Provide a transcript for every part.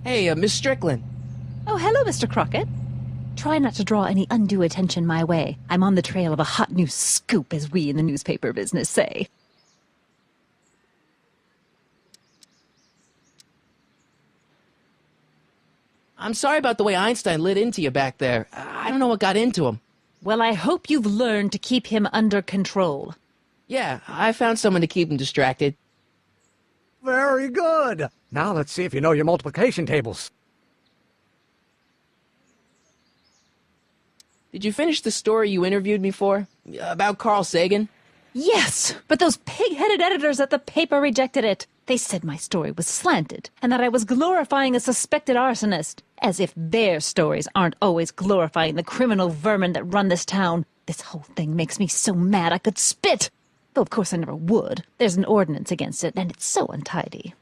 Hey, Miss Strickland. Oh, hello, Mr. Crockett. Try not to draw any undue attention my way. I'm on the trail of a hot new scoop, as we in the newspaper business say. I'm sorry about the way Einstein lit into you back there. I don't know what got into him. Well, I hope you've learned to keep him under control. Yeah, I found someone to keep him distracted. Very good. Now let's see if you know your multiplication tables. Did you finish the story you interviewed me for? About Carl Sagan? Yes, but those pig-headed editors at the paper rejected it. They said my story was slanted, and that I was glorifying a suspected arsonist. As if their stories aren't always glorifying the criminal vermin that run this town. This whole thing makes me so mad I could spit. Though of course I never would. There's an ordinance against it, and it's so untidy.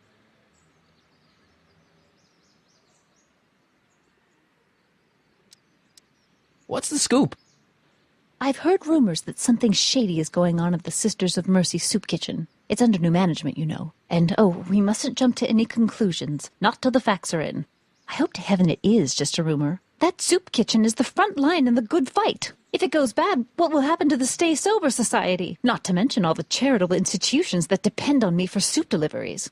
What's the scoop? I've heard rumors that something shady is going on at the Sisters of Mercy soup kitchen. It's under new management, you know. And, oh, we mustn't jump to any conclusions. Not till the facts are in. I hope to heaven it is just a rumor. That soup kitchen is the front line in the good fight. If it goes bad, what will happen to the Stay Sober Society? Not to mention all the charitable institutions that depend on me for soup deliveries.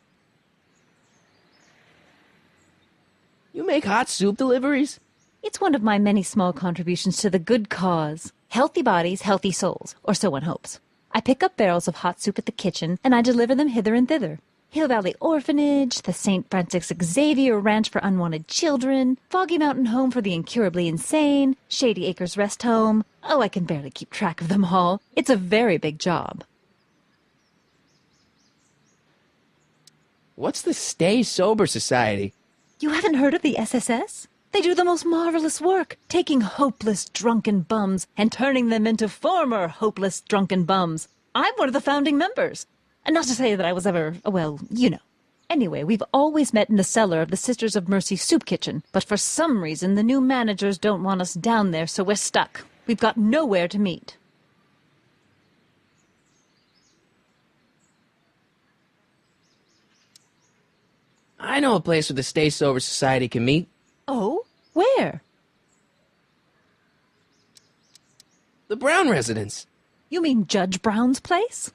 You make hot soup deliveries? It's one of my many small contributions to the good cause. Healthy bodies, healthy souls, or so one hopes. I pick up barrels of hot soup at the kitchen, and I deliver them hither and thither. Hill Valley Orphanage, the St. Francis Xavier Ranch for Unwanted Children, Foggy Mountain Home for the Incurably Insane, Shady Acres Rest Home. Oh, I can barely keep track of them all. It's a very big job. What's the Stay Sober Society? You haven't heard of the SSS? They do the most marvelous work, taking hopeless drunken bums and turning them into former hopeless drunken bums. I'm one of the founding members. And not to say that I was ever, well, you know. Anyway, we've always met in the cellar of the Sisters of Mercy soup kitchen, but for some reason the new managers don't want us down there, so we're stuck. We've got nowhere to meet. I know a place where the Stay Sober Society can meet. Oh? Where? The Brown residence. You mean Judge Brown's place?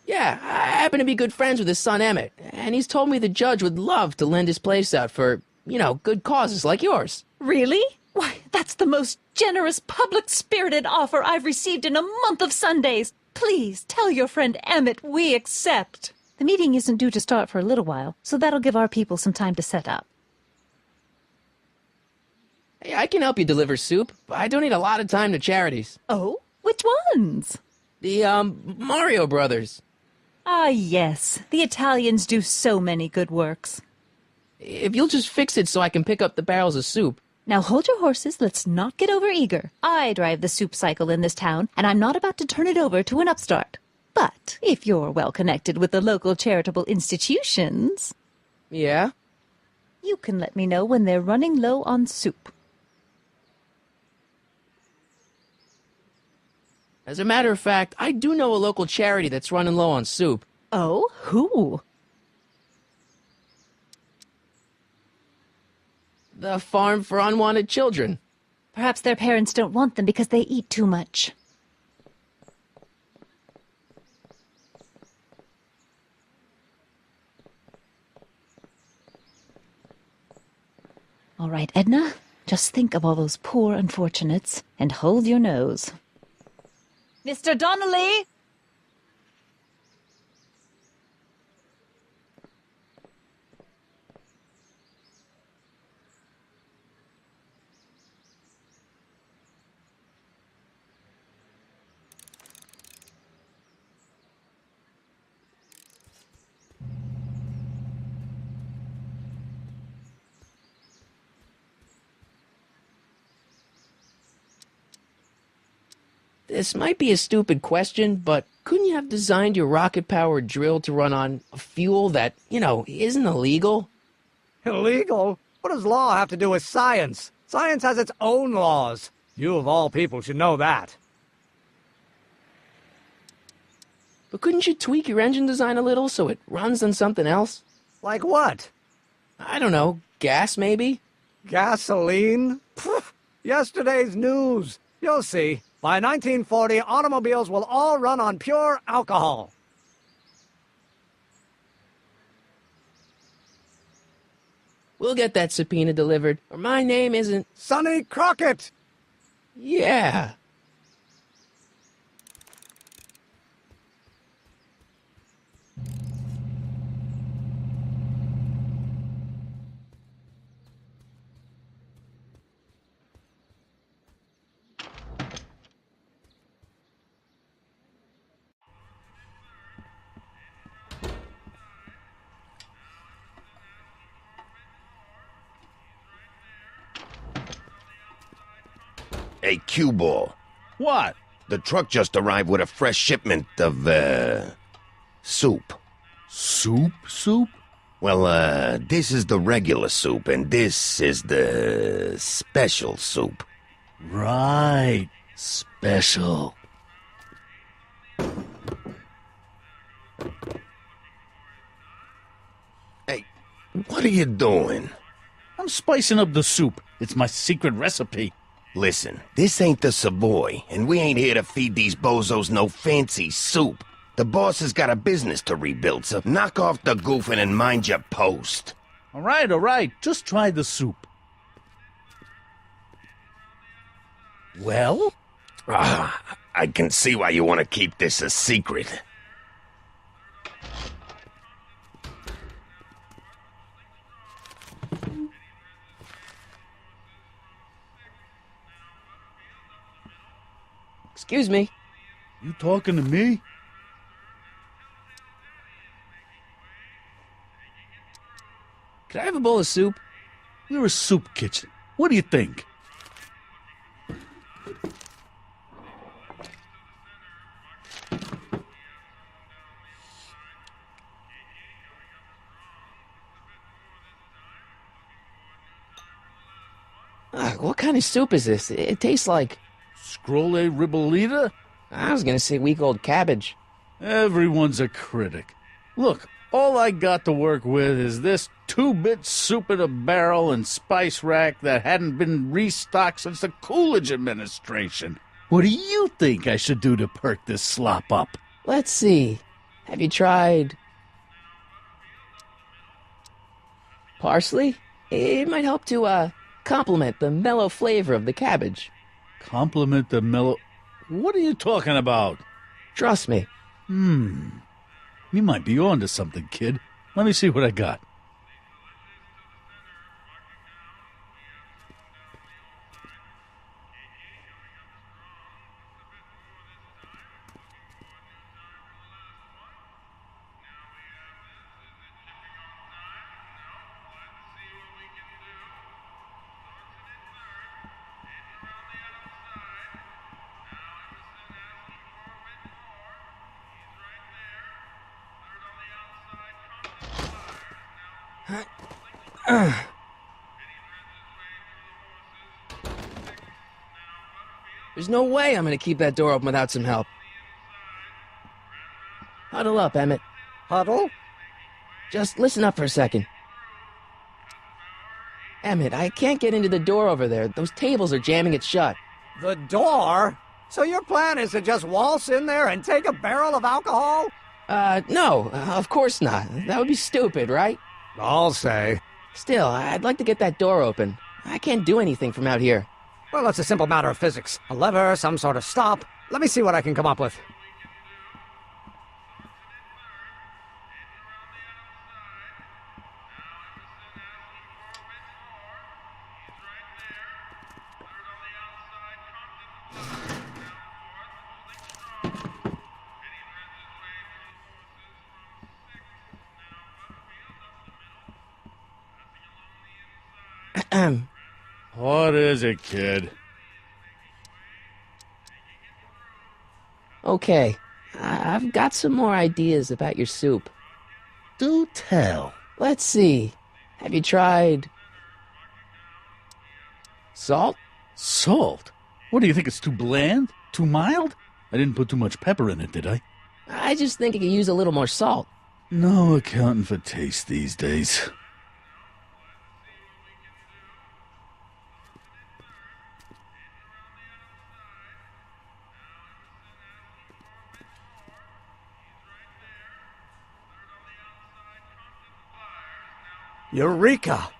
Yeah, I happen to be good friends with his son Emmett, and he's told me the judge would love to lend his place out for, you know, good causes like yours. Really? Why, that's the most generous, public-spirited offer I've received in a month of Sundays. Please tell your friend Emmett we accept. The meeting isn't due to start for a little while, so that'll give our people some time to set up. Hey, I can help you deliver soup. I donate a lot of time to charities. Oh? Which ones? The, Mario Brothers. Ah, yes. The Italians do so many good works. If you'll just fix it so I can pick up the barrels of soup. Now hold your horses, let's not get over-eager. I drive the soup cycle in this town, and I'm not about to turn it over to an upstart. But if you're well connected with the local charitable institutions... Yeah? You can let me know when they're running low on soup. As a matter of fact, I do know a local charity that's running low on soup. Oh? Who? The Farm for Unwanted Children. Perhaps their parents don't want them because they eat too much. All right, Edna, just think of all those poor unfortunates and hold your nose. Mr. Donnelly! This might be a stupid question, but couldn't you have designed your rocket-powered drill to run on a fuel that, you know, isn't illegal? Illegal? What does law have to do with science? Science has its own laws. You, of all people, should know that. But couldn't you tweak your engine design a little so it runs on something else? Like what? I don't know, gas maybe? Gasoline? Pfft, yesterday's news. You'll see. By 1940, automobiles will all run on pure alcohol. We'll get that subpoena delivered, or my name isn't... Sonny Crockett! Yeah. Hey, Q-Ball. What? The truck just arrived with a fresh shipment of, soup. Soup? Well, this is the regular soup, and this is the special soup. Right. Special. Hey, what are you doing? I'm spicing up the soup. It's my secret recipe. Listen, this ain't the Savoy, and we ain't here to feed these bozos no fancy soup. The boss has got a business to rebuild, so knock off the goofing and mind your post. All right. Just try the soup. Well? I can see why you want to keep this a secret. Excuse me. You talking to me? Could I have a bowl of soup? We're a soup kitchen. What do you think? What kind of soup is this? It tastes like... Scrolle ribolita? I was gonna say week-old cabbage. Everyone's a critic. Look, all I got to work with is this 2-bit soup in a barrel and spice rack that hadn't been restocked since the Coolidge administration. What do you think I should do to perk this slop up? Let's see. Have you tried... parsley? It might help to, complement the mellow flavor of the cabbage. Compliment the mellow... What are you talking about? Trust me. You might be on to something, kid. Let me see what I got. There's no way I'm gonna keep that door open without some help. Huddle up, Emmett. Huddle? Just listen up for a second. Emmett, I can't get into the door over there. Those tables are jamming it shut. The door? So your plan is to just waltz in there and take a barrel of alcohol? No, of course not. That would be stupid, right? I'll say. Still, I'd like to get that door open. I can't do anything from out here. Well, it's a simple matter of physics. A lever, some sort of stop. Let me see what I can come up with. What is it, kid? Okay, I've got some more ideas about your soup. Do tell. Let's see. Have you tried Salt? Salt? What do you think, it's too bland? Too mild? I didn't put too much pepper in it, did I? I just think it could use a little more salt. No accounting for taste these days. Eureka!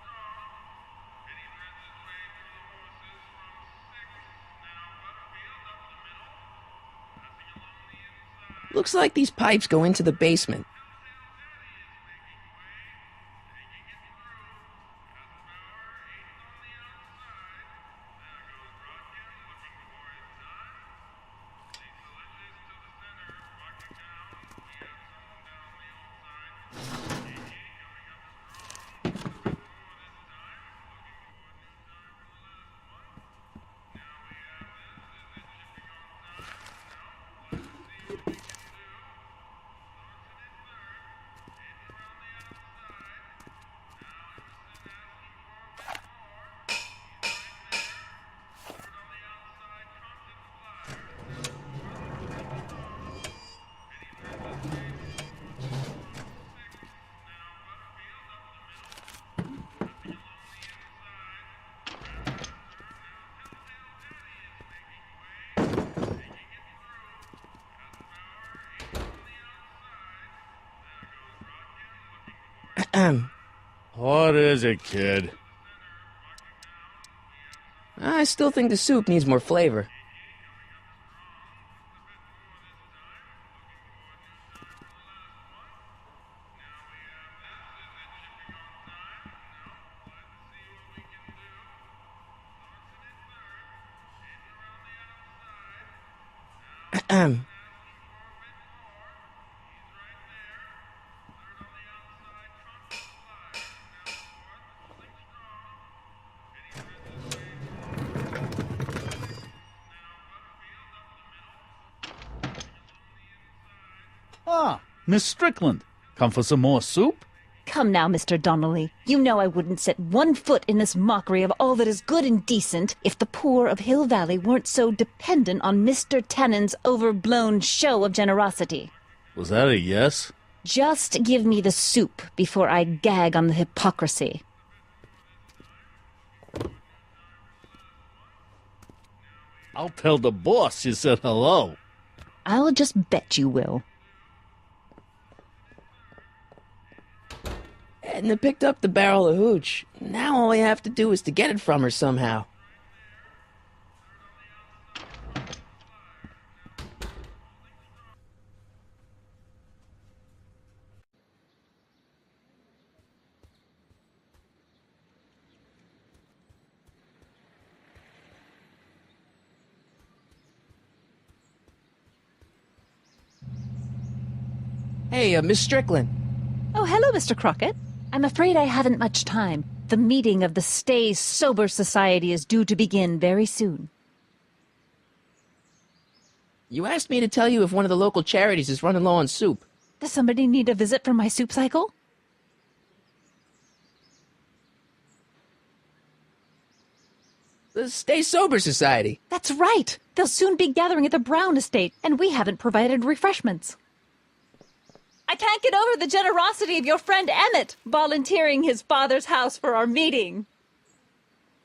Looks like these pipes go into the basement. What is it, kid? I still think the soup needs more flavor. Ah, Miss Strickland. Come for some more soup? Come now, Mr. Donnelly. You know I wouldn't set one foot in this mockery of all that is good and decent if the poor of Hill Valley weren't so dependent on Mr. Tennant's overblown show of generosity. Was that a yes? Just give me the soup before I gag on the hypocrisy. I'll tell the boss you said hello. I'll just bet you will. Edna picked up the barrel of hooch. Now all I have to do is to get it from her somehow. Hey, Miss Strickland. Oh, hello, Mr. Crockett. I'm afraid I haven't much time. The meeting of the Stay Sober Society is due to begin very soon. You asked me to tell you if one of the local charities is running low on soup. Does somebody need a visit from my soup cycle? The Stay Sober Society. That's right. They'll soon be gathering at the Brown estate, and we haven't provided refreshments. I can't get over the generosity of your friend Emmett volunteering his father's house for our meeting.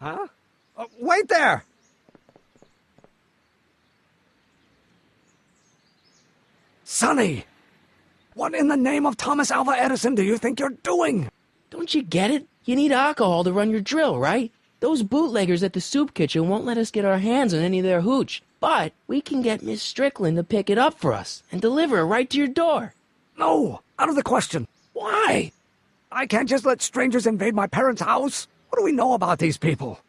Huh? Wait there! Sonny! What in the name of Thomas Alva Edison do you think you're doing? Don't you get it? You need alcohol to run your drill, right? Those bootleggers at the soup kitchen won't let us get our hands on any of their hooch. But we can get Miss Strickland to pick it up for us and deliver it right to your door. No, out of the question. Why? I can't just let strangers invade my parents' house. What do we know about these people?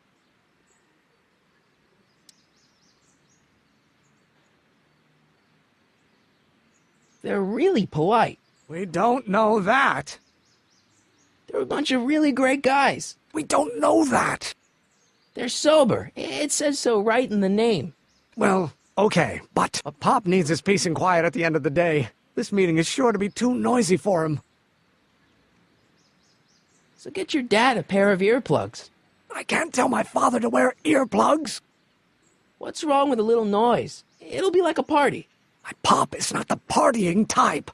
They're really polite. We don't know that. They're a bunch of really great guys. We don't know that. They're sober. It says so right in the name. Well, okay, but Pop needs his peace and quiet at the end of the day. This meeting is sure to be too noisy for him. So get your dad a pair of earplugs. I can't tell my father to wear earplugs. What's wrong with a little noise? It'll be like a party. My pop is not the partying type.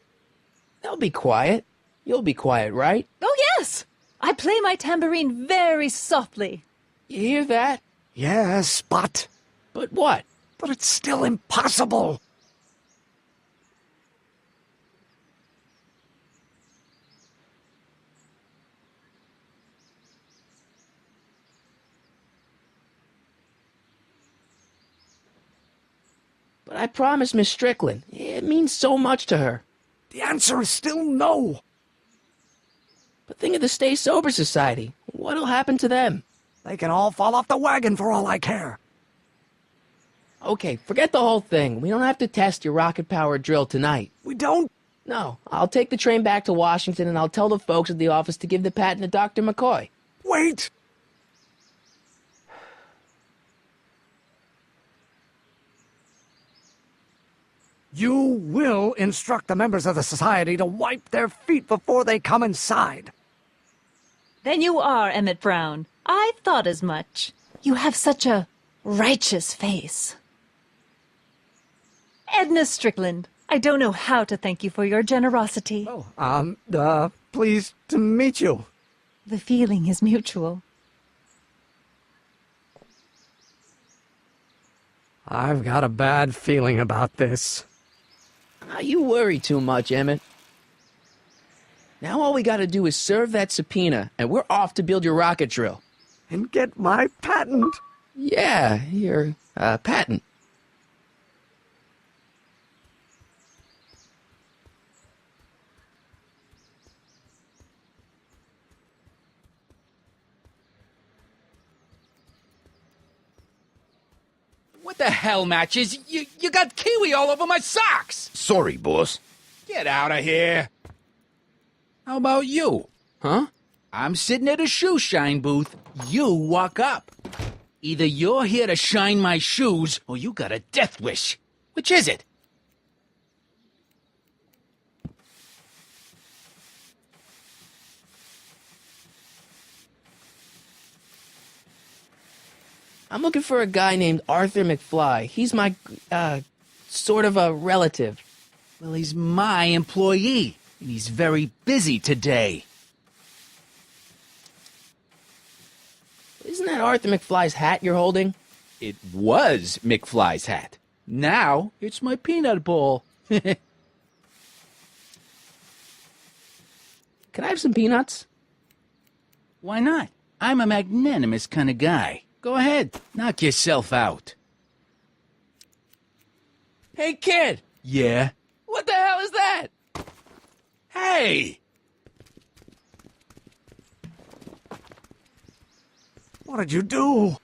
They'll be quiet. You'll be quiet, right? Oh, yes! I play my tambourine very softly. You hear that? Yes, but But what? it's still impossible. But I promised Miss Strickland. It means so much to her. The answer is still no. But think of the Stay Sober Society. What'll happen to them? They can all fall off the wagon for all I care. Okay, forget the whole thing. We don't have to test your rocket-powered drill tonight. We don't. No, I'll take the train back to Washington and I'll tell the folks at the office to give the patent to Dr. McCoy. Wait. You will instruct the members of the society to wipe their feet before they come inside. Then you are Emmett Brown. I thought as much. You have such a righteous face. Edna Strickland, I don't know how to thank you for your generosity. Pleased to meet you. The feeling is mutual. I've got a bad feeling about this. You worry too much, Emmett. Now all we gotta do is serve that subpoena, and we're off to build your rocket drill. And get my patent. Yeah, your, patent. What the hell, Matches? You got kiwi all over my socks! Sorry, boss. Get out of here! How about you? Huh? I'm sitting at a shoe shine booth. You walk up. Either you're here to shine my shoes, or you got a death wish. Which is it? I'm looking for a guy named Arthur McFly. He's my, sort of a relative. Well, he's my employee, and he's very busy today. Isn't that Arthur McFly's hat you're holding? It was McFly's hat. Now, it's my peanut ball. Can I have some peanuts? Why not? I'm a magnanimous kind of guy. Go ahead, knock yourself out. Hey, kid! Yeah? What the hell is that? Hey! What did you do?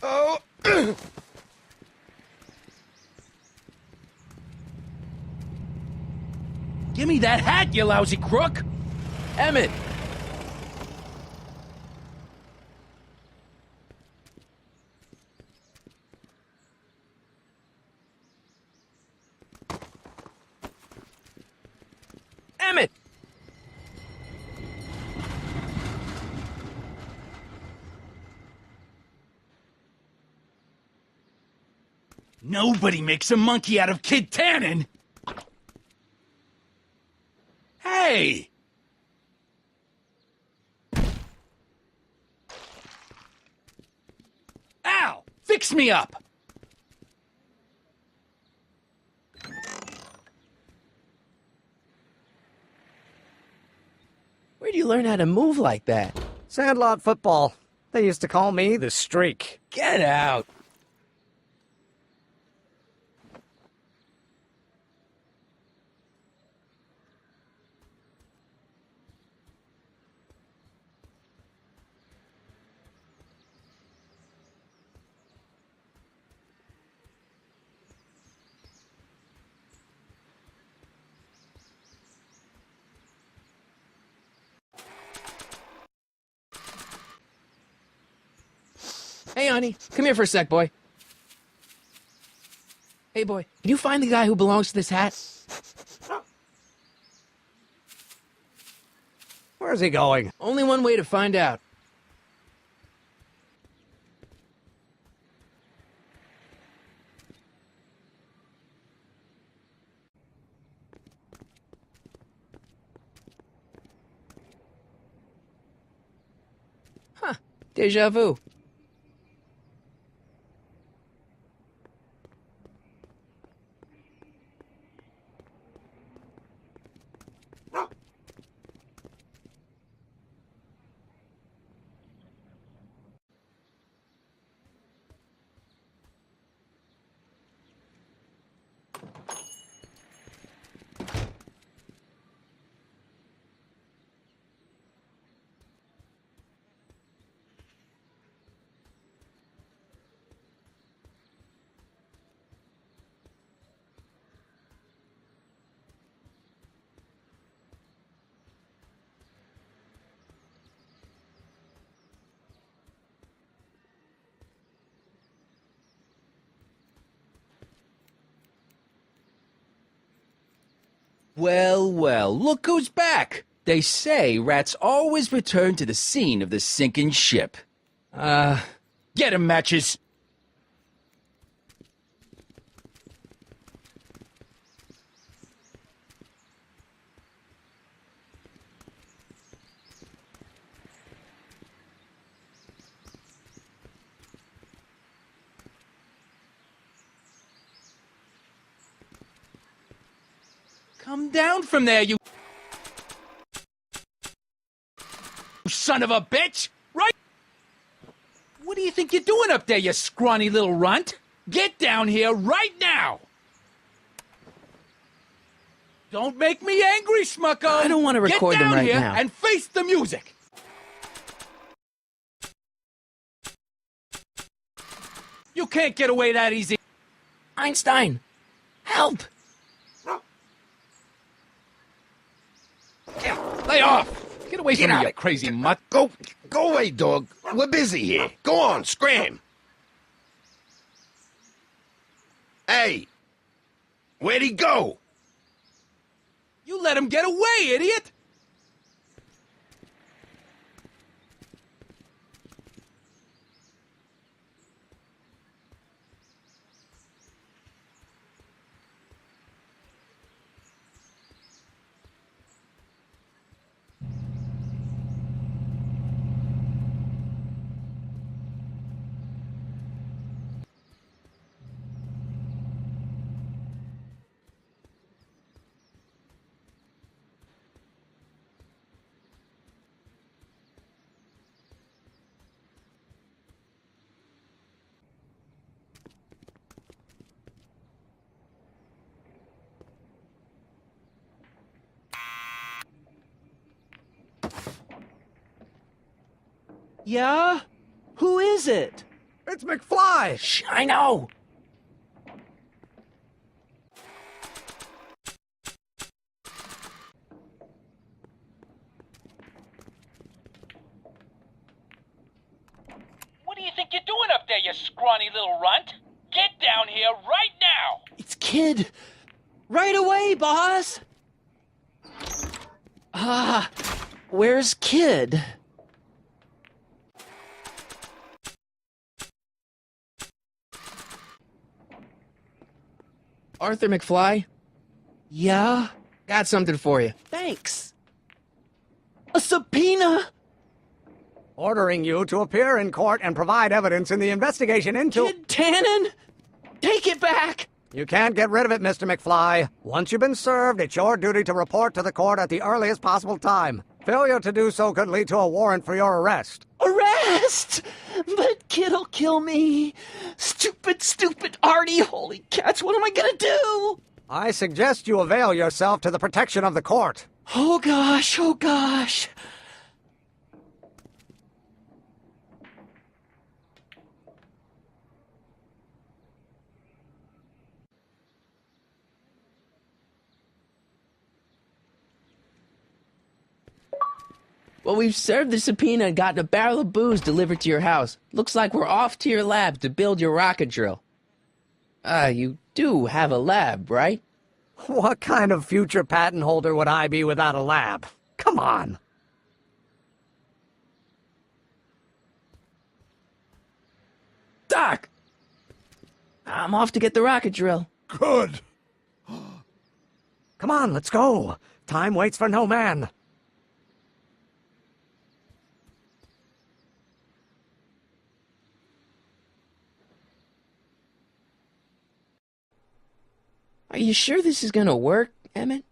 Oh, Give me that hat, you lousy crook! Emmett! Emmett! Nobody makes a monkey out of Kid Tannen! Hey! Ow! Fix me up! Where'd you learn how to move like that? Sandlot football. They used to call me the Streak. Get out! Hey, honey, come here for a sec, boy. Hey, boy, can you find the guy who belongs to this hat? Where Where's he going? Only one way to find out. Huh. Deja vu. Well, well, look who's back. They say rats always return to the scene of the sinking ship. Get 'em, Matches. Come down from there, you son of a bitch! Right? What do you think you're doing up there, you scrawny little runt? Get down here right now! Don't make me angry, Schmucko! I don't want to record Get down them right here now. and face the music! You can't get away that easy. Einstein! Help! Lay off! Get away from me, you crazy mutt! Go away, dog. We're busy here. Go on, scram. Hey, where'd he go? You let him get away, idiot! Yeah? Who is it? It's McFly! Shh, I know! What do you think you're doing up there, you scrawny little runt? Get down here right now! It's Kid! Right away, boss! Where's Kid? Arthur McFly? Yeah? Got something for you. Thanks. A subpoena? Ordering you to appear in court and provide evidence in the investigation into... Kid Tannen? Take it back! You can't get rid of it, Mr. McFly. Once you've been served, it's your duty to report to the court at the earliest possible time. Failure to do so could lead to a warrant for your arrest. Arrest! But Kid'll kill me. Stupid Artie. Holy cats, what am I gonna do? I suggest you avail yourself to the protection of the court. Oh gosh. Well, we've served the subpoena and gotten a barrel of booze delivered to your house. Looks like we're off to your lab to build your rocket drill. You do have a lab, right? What kind of future patent holder would I be without a lab? Come on. Doc! I'm off to get the rocket drill. Good. Come on, let's go. Time waits for no man. Are you sure this is gonna work, Emmett?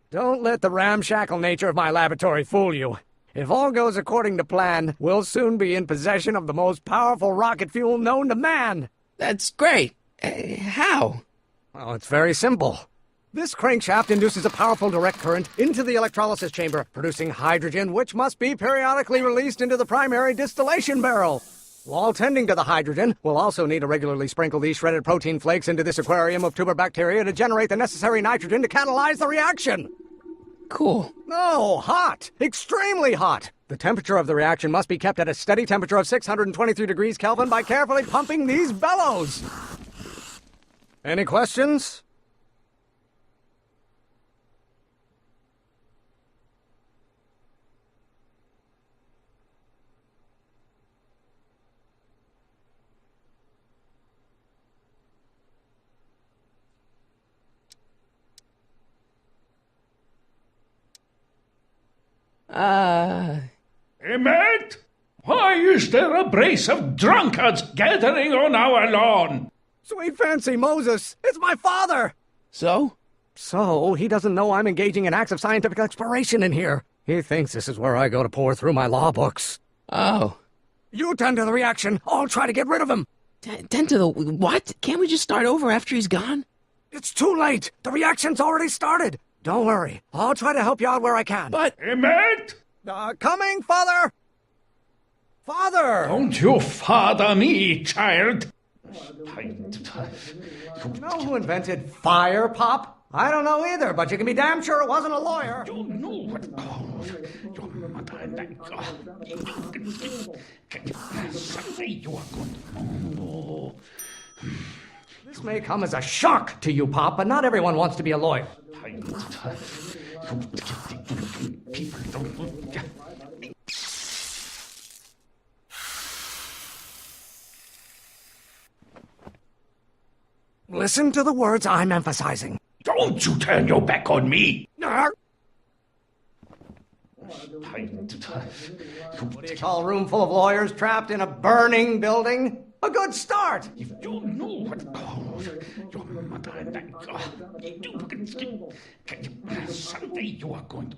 Don't let the ramshackle nature of my laboratory fool you. If all goes according to plan, we'll soon be in possession of the most powerful rocket fuel known to man. That's great. How? Well, it's very simple. This crankshaft induces a powerful direct current into the electrolysis chamber, producing hydrogen, which must be periodically released into the primary distillation barrel. While tending to the hydrogen, we'll also need to regularly sprinkle these shredded protein flakes into this aquarium of tuber bacteria to generate the necessary nitrogen to catalyze the reaction. Cool. No, hot! Extremely hot! The temperature of the reaction must be kept at a steady temperature of 623 degrees Kelvin by carefully pumping these bellows. Any questions? Emmet? Why is there a brace of drunkards gathering on our lawn? Sweet fancy Moses, it's my father! So? So, he doesn't know I'm engaging in acts of scientific exploration in here. He thinks this is where I go to pore through my law books. Oh. You tend to the reaction. I'll try to get rid of him. Tend to the... What? Can't we just start over after he's gone? It's too late. The reaction's already started. Don't worry. I'll try to help you out where I can. But... Emmet? Coming, Father! Father! Don't you father me, child. You know who invented fire, Pop? I don't know either, but you can be damn sure it wasn't a lawyer. You know what... your mother and I... someday you are going to... This may come as a shock to you, Pop, but not everyone wants to be a lawyer. People don't... Listen to the words I'm emphasizing. Don't you turn your back on me! What do you call a room full of lawyers trapped in a burning building? A good start! If you knew what your mother and I... someday you are going to...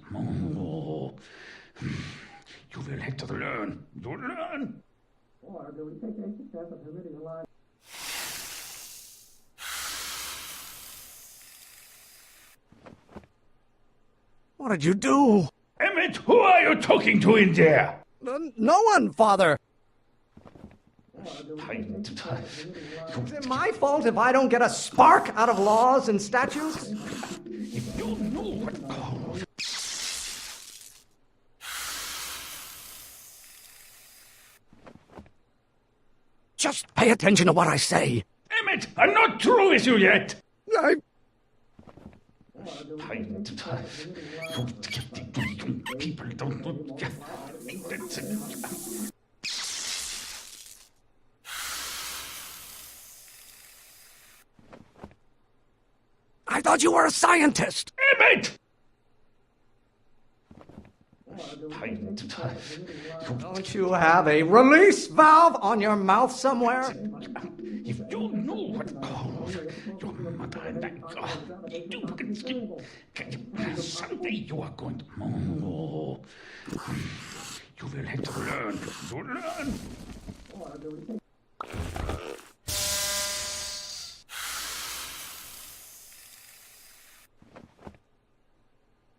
you will have to learn. You learn. What did you do? Emmet, who are you talking to in there? No one, Father. Is it my fault if I don't get a spark out of laws and statutes? If you knew what... Just pay attention to what I say. Emmet, I'm not through with you yet. People don't... I thought you were a scientist. Emmet! Don't you have a release valve on your mouth somewhere? If you knew what your mother and I... someday you are going to... you will have to learn. You learn.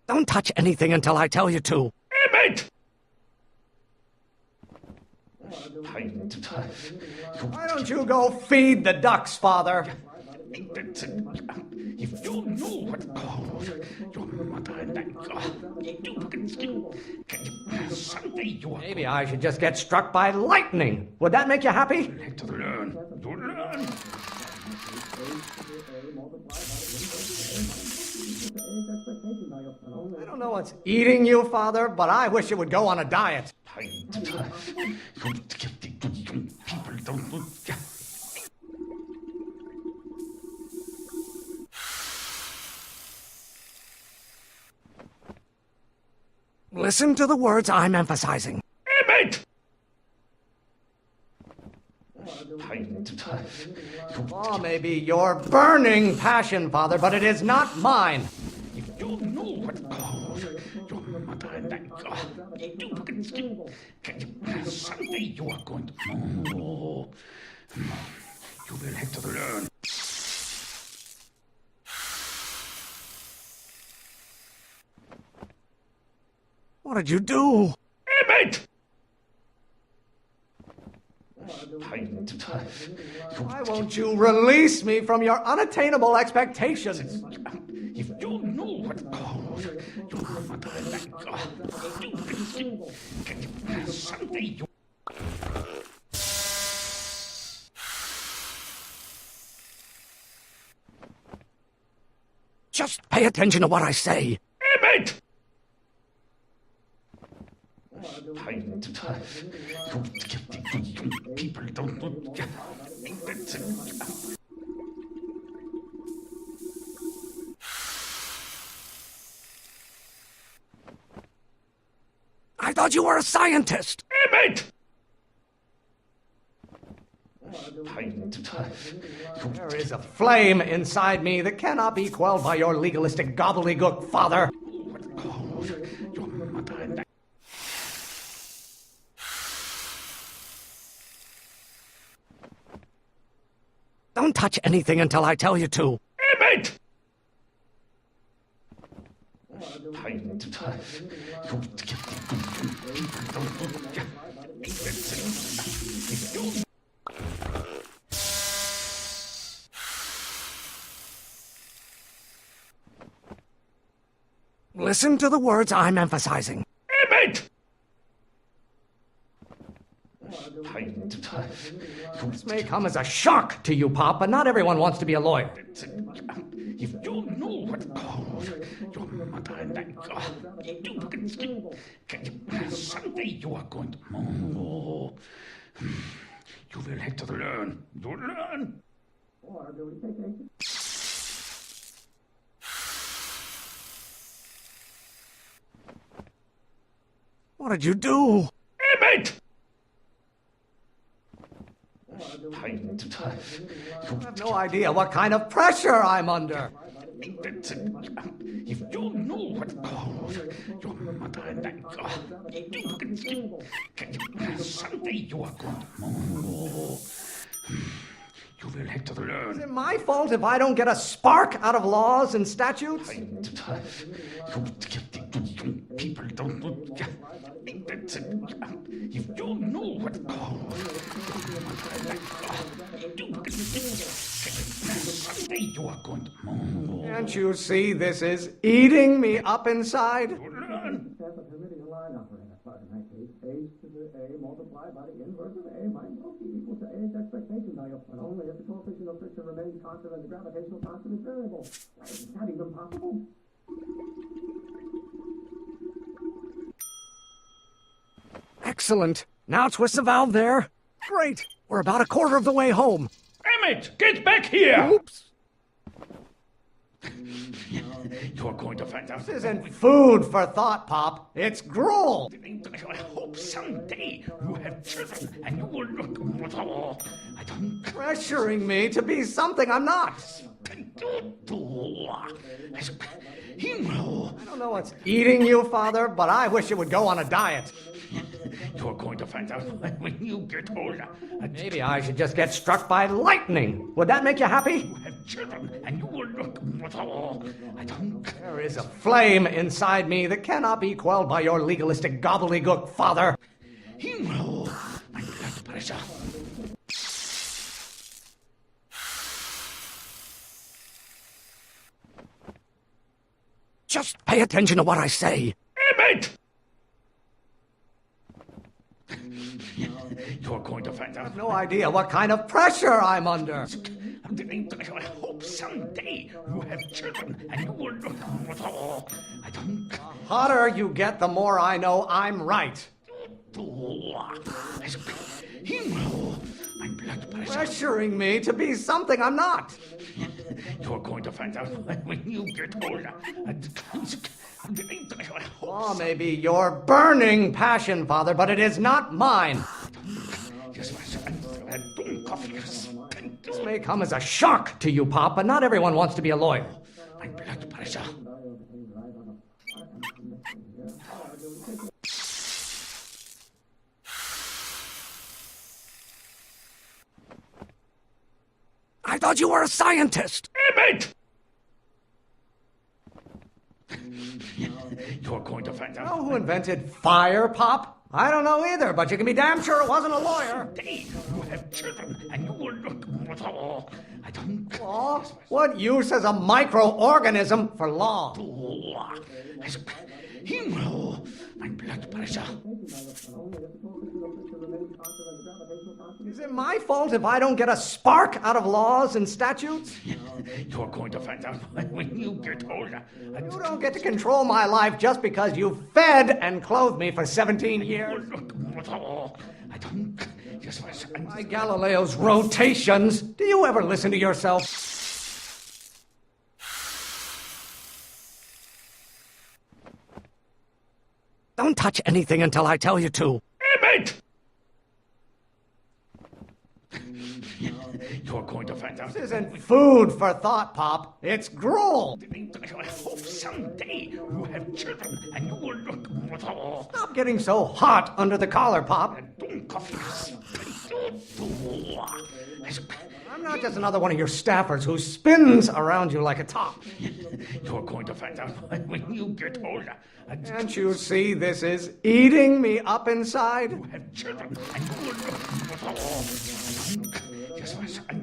Don't touch anything until I tell you to. Emmet! Why don't you go feed the ducks, Father? If you knew what your mother and I... someday you are... Maybe I should just get struck by lightning. Would that make you happy? You have to learn. You learn. I don't know what's eating you, Father, but I wish you would go on a diet. People don't... Listen to the words I'm emphasizing. Emmett! Law may be your burning passion, Father, but it is not mine. If you knew what caused your mother and I someday you are going to know. You will have to learn. What did you do? Emmett! Why won't you release me from your unattainable expectations? If you knew what caused your mother and I someday you... Just pay attention to what I say. Emmett! People don't... I thought you were a scientist. Emmett! There is a flame inside me that cannot be quelled by your legalistic gobbledygook, Father. Your mother and I... Don't touch anything until I tell you to. Emmett! Listen to the words I'm emphasizing. Emmett! This may come as a shock to you, Pop, but not everyone wants to be a lawyer. If you knew what caused your mother and I... someday you are going to know. You will have to learn. You learn. What did you do? Emmett! I have no idea what kind of pressure I'm under. If you knew what caused your mother and I... someday you are going to know. You will have to learn. Is it my fault if I don't get a spark out of laws and statutes? People don't... If you knew what caused someday you are going to know. Can't you see this is eating me up inside? Learn. Multiplied by the inverse of A minus OP equals to A's expectation value, but only if the coefficient of friction remains constant and the gravitational constant is variable. Is that even possible? Excellent. Now twist the valve there. Great. We're about a quarter of the way home. Emmett, get back here! Oops. You're going to find out. This isn't food for thought, Pop. It's gruel. I hope someday you have children and you will look... I don't... Pressuring me to be something I'm not. I don't know what's eating you, Father, but I wish you would go on a diet. You're going to find out when you get older. Maybe I should just get struck by lightning. Would that make you happy? You have children and you will look... I don't... There is a flame inside me that cannot be quelled by your legalistic gobbledygook, Father. My blood pressure. Just pay attention to what I say. Emmett! You're going to find out. I have no idea what kind of pressure I'm under. I hope someday you have children and you will look... I don't... The hotter you get, the more I know I'm right. My blood pressure. Pressuring me to be something I'm not. You're going to find out when you get older. Law may be your burning passion, Father, but it is not mine. This may come as a shock to you, Pop, but not everyone wants to be a lawyer. Mein blood pressure. I thought you were a scientist. Emmett! You're going to find out. Know who invented fire, Pop? I don't know either, but you can be damn sure it wasn't a lawyer. Hey, you have children, and you will look. I don't. Law? What use is a microorganism for law? Himmel, mein blood pressure. Is it my fault if I don't get a spark out of laws and statutes? You're going to find out when you get older. You don't get to control my life just because you fed and clothed me for 17 years. I don't. By Galileo's rotations, do you ever listen to yourself? Don't touch anything until I tell you to. Emmett! You're going to find out. This isn't food for thought, Pop. It's gruel. I hope someday you have children and you will look. Stop getting so hot under the collar, Pop. I'm not just another one of your staffers who spins around you like a top. You're going to find out when you get older. Can't you see this is eating me up inside? You have children and you will look.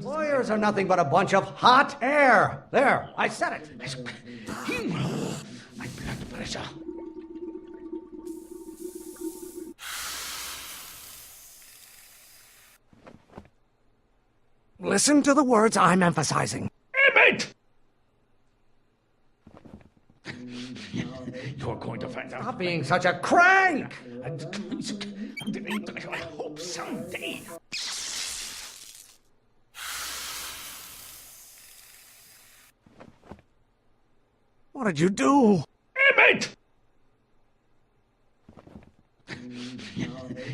Lawyers are nothing but a bunch of hot air. There, I said it. Himmel, mein blood pressure. Listen to the words I'm emphasizing. Emmett! You're going to find out. Stop being such a crank! I hope someday. What did you do? Emmett!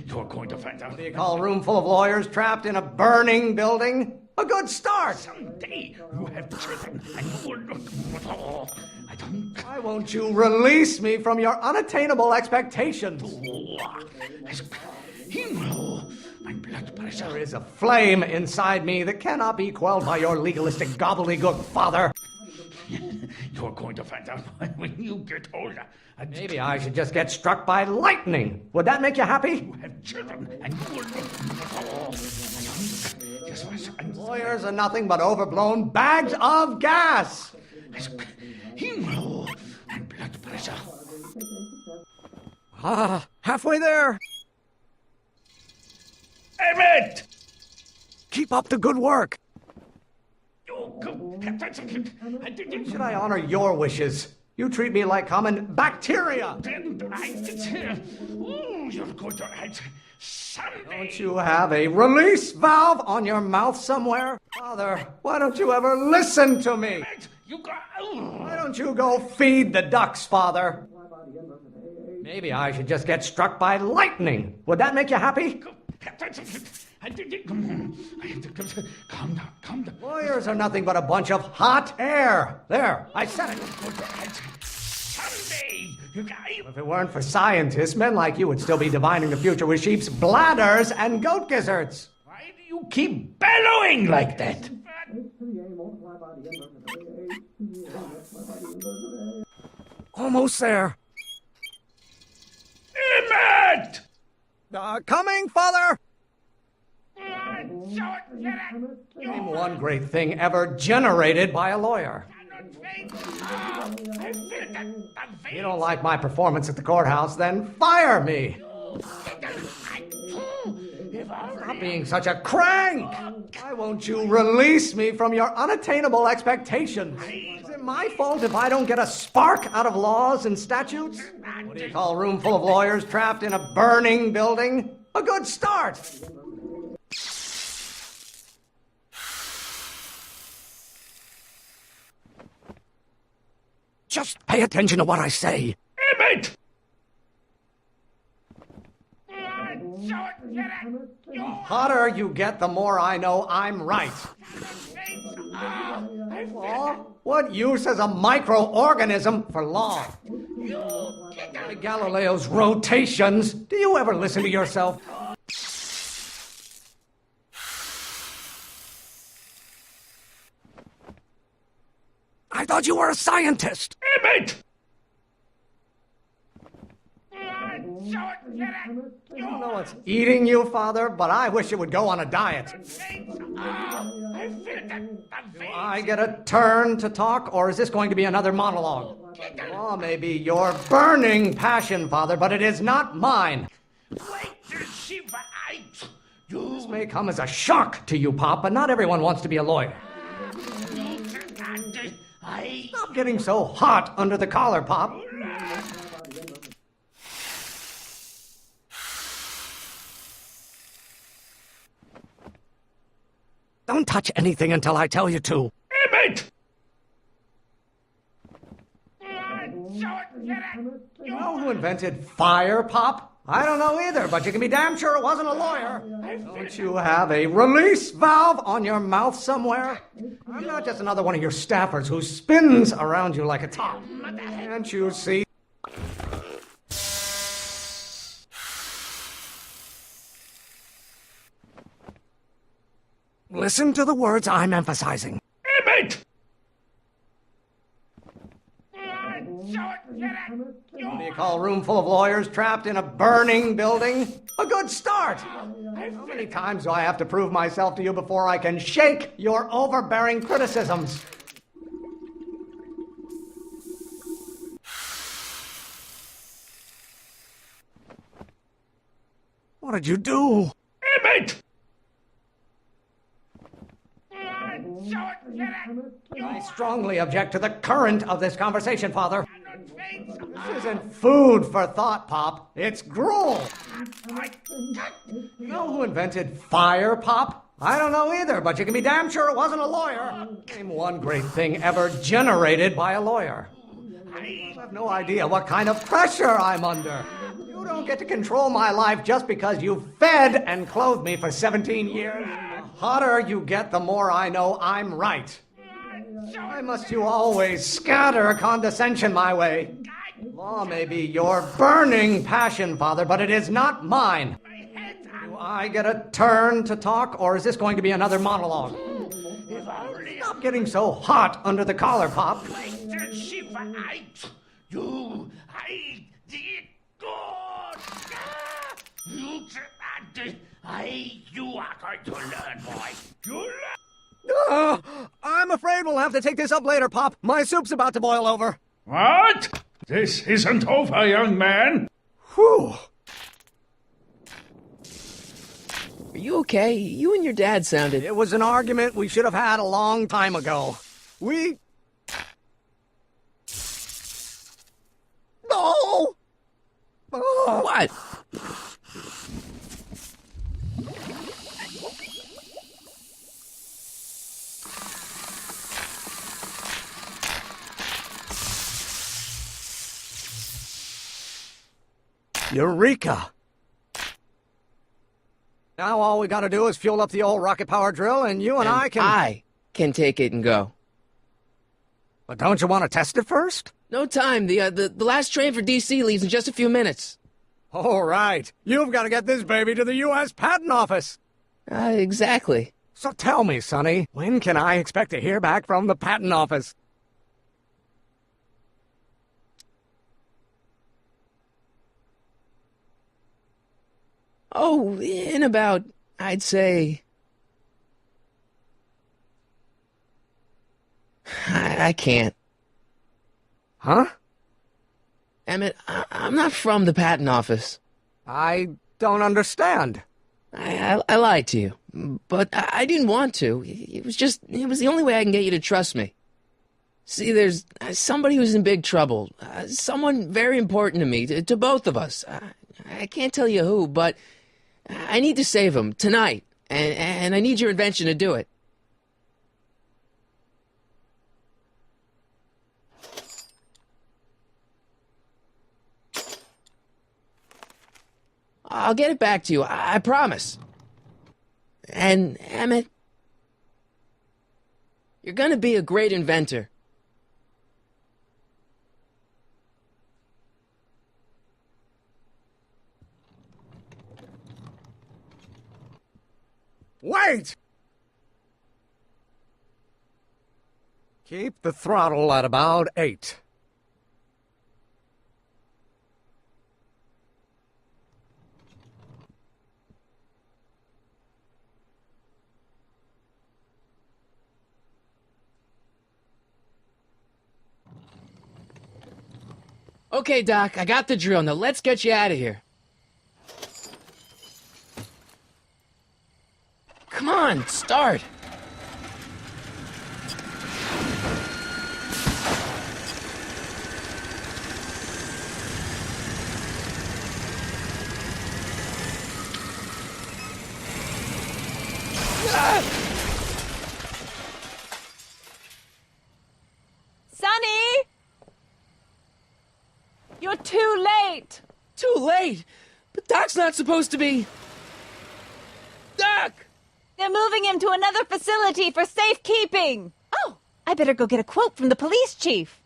You're going to find out. What do you call a room full of lawyers trapped in a burning building? A good start. Someday you have children and you will look. I don't. Why won't you release me from your unattainable expectations? Himmel, mein blood There pressure. is a flame inside me that cannot be quelled by your legalistic gobbledygook, Father. You're going to find out when you get older. Maybe I should just get struck by lightning. Would that make you happy? You have children and you will look. Lawyers are nothing but overblown bags of gas. Himmel, mein blood pressure. Ah, halfway there. Emmett! Keep up the good work. Should I honor your wishes? You treat me like common bacteria. You're going to someday. Don't you have a release valve on your mouth somewhere? Father, why don't you ever listen to me? You got. Why don't you go feed the ducks, Father? Maybe I should just get struck by lightning. Would that make you happy? I have to calm down, calm down. Lawyers are nothing but a bunch of hot air. There, I said it. Someday, you got. If it weren't for scientists, men like you would still be divining the future with sheep's bladders and goat gizzards. Why do you keep bellowing like that? Almost there. Emmet! Coming, Father! Name one great thing ever generated by a lawyer. You don't like my performance at the courthouse, then fire me. Stop being such a crank. Why won't you release me from your unattainable expectations? Is it my fault if I don't get a spark out of laws and statutes? What do you call a room full of lawyers trapped in a burning building? A good start. Just pay attention to what I say. Emmett! The hotter you get, the more I know I'm right. Law? What use is a microorganism for law? Galileo's rotations. Do you ever listen to yourself? I thought you were a scientist. Emmett! I don't know what's eating you, Father, but I wish you would go on a diet. Do I get a turn to talk, or is this going to be another monologue? Oh, maybe your burning passion, Father, but it is not mine. This may come as a shock to you, Pop, but not everyone wants to be a lawyer. Stop getting so hot under the collar, Pop. Don't touch anything until I tell you to. Emmett! You know who invented fire, Pop? I don't know either, but you can be damn sure it wasn't a lawyer. Don't you have a release valve on your mouth somewhere? I'm not just another one of your staffers who spins around you like a top. Can't you see? Listen to the words I'm emphasizing. Emmett! What do you call a room full of lawyers trapped in a burning building? A good start. How many times do I have to prove myself to you before I can shake your overbearing criticisms? What did you do? Emmett! I strongly object to the current of this conversation, Father. This isn't food for thought, Pop. It's gruel. You know who invented fire, Pop? I don't know either, but you can be damn sure it wasn't a lawyer. Name one great thing ever generated by a lawyer. I have no idea what kind of pressure I'm under. You don't get to control my life just because you fed and clothed me for 17 years. The hotter you get, the more I know I'm right. Why must you always scatter condescension my way? Law may be your burning passion, Father, but it is not mine. Do I get a turn to talk, or is this going to be another monologue? Stop getting so hot under the collar, Pop. You are going to learn, boy. You learn. I'm afraid we'll have to take this up later, Pop. My soup's about to boil over. What? This isn't over, young man. Whew. Are you okay? You and your dad sounded... It was an argument we should have had a long time ago. We... No! Oh. What? Eureka! Now all we gotta do is fuel up the old rocket power drill and you and I can... I can take it and go. But don't you want to test it first? No time. The last train for D.C. leaves in just a few minutes. All right. You've got to get this baby to the U.S. Patent Office. Exactly. So tell me, Sonny, when can I expect to hear back from the Patent Office? Oh, in about, I'd say... I can't. Huh? Emmett, I'm not from the patent office. I don't understand. I lied to you, but I didn't want to. It was the only way I can get you to trust me. See, there's somebody who's in big trouble. Someone very important to me, to both of us. I can't tell you who, but I need to save him tonight, and I need your invention to do it. I'll get it back to you, I promise. And, Emmett, you're gonna be a great inventor. Wait! Keep the throttle at about 8. Okay, Doc, I got the drill. Now let's get you out of here. Come on, start. Sonny! You're too late! Too late? But Doc's not supposed to be... Doc! They're moving him to another facility for safekeeping! Oh, I better go get a quote from the police chief.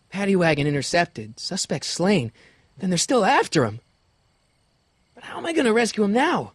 Paddy wagon intercepted, suspect slain. Then they're still after him. But how am I gonna rescue him now?